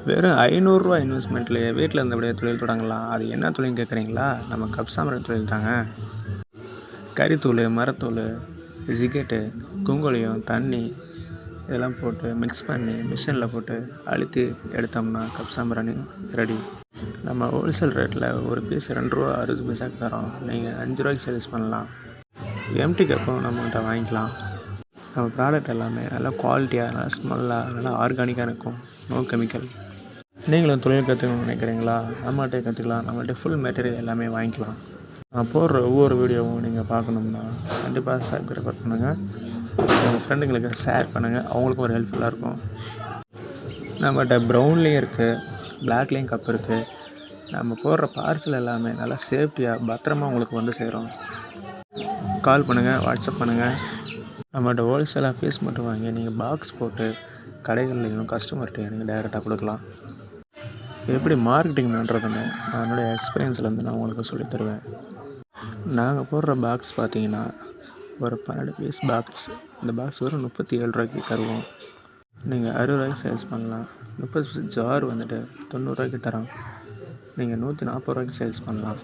வெறும் ரூ. 500 இன்வெஸ்ட்மெண்ட்லேயே வீட்டில் இருந்தபடியே தொழில் தொடங்கலாம். அது என்ன தொழில்னு கேட்குறீங்களா? நம்ம கப் சாம்பிராணி தொழில் தாங்க. கறித்தூள், மரத்தூள், சிகரெட்டு, குங்குலியம், தண்ணி இதெல்லாம் போட்டு மிக்ஸ் பண்ணி மிஷினில் போட்டு அழுத்தி எடுத்தோம்னா கப் சாம்பிராணி ரெடி. நம்ம ஹோல்சேல் ரேட்டில் ஒரு பீஸ் ரூ. 2.60 தரோம். நீங்கள் ரூ. 5 சேல்ஸ் பண்ணலாம். எம்டி கப்பும் நம்மகிட்ட வாங்கிக்கலாம். நம்ம ப்ராடக்ட் எல்லாமே நல்லா குவாலிட்டியாக, நல்லா ஸ்மெல்லாக, நல்லா ஆர்கானிக்காக இருக்கும். No chemical. நீங்களும் தொழில் கற்றுக்கணும்னு நினைக்கிறீங்களா? நம்மகிட்டே கற்றுக்கலாம். நம்மகிட்ட ஃபுல் மெட்டீரியல் எல்லாமே வாங்கிக்கலாம். நான் போடுற ஒவ்வொரு வீடியோவும் நீங்கள் பார்க்கணும்னா கண்டிப்பாக சப்ஸ்கிரைப் பண்ணுங்கள். உங்கள் ஃப்ரெண்டுங்களுக்கு ஷேர் பண்ணுங்கள். அவங்களுக்கும் ஒரு ஹெல்ப்ஃபுல்லாக இருக்கும். நம்மகிட்ட ப்ரௌன்லேயும் இருக்குது, பிளாக்லேயும் கப் இருக்குது. நம்ம போடுற பார்சல் எல்லாமே நல்லா சேஃப்டியாக பத்திரமா உங்களுக்கு வந்து சேரும். கால் பண்ணுங்கள், வாட்ஸ்அப் பண்ணுங்கள். நம்மகிட்ட ஹோல்சேலாக பீஸ் மட்டும் வாங்கி நீங்கள் பாக்ஸ் போட்டு கடைகள்லையும் கஸ்டமர்கிட்டையும் நீங்கள் டைரெக்டாக கொடுக்கலாம். எப்படி மார்க்கெட்டிங் பண்ணுறதுன்னு என்னுடைய எக்ஸ்பீரியன்ஸ்லேருந்து நான் உங்களுக்கு சொல்லித் தருவேன். நாங்கள் போடுற பாக்ஸ் பார்த்தீங்கன்னா ஒரு 12 பீஸ் பாக்ஸ். இந்த பாக்ஸ் வெறும் ரூ. 37 தருவோம். நீங்கள் ரூ. 60 சேல்ஸ் பண்ணலாம். 30 பீஸ் ஜார் வந்துட்டு ரூ. 90 தரோம். நீங்கள் ரூ. 140 சேல்ஸ் பண்ணலாம்.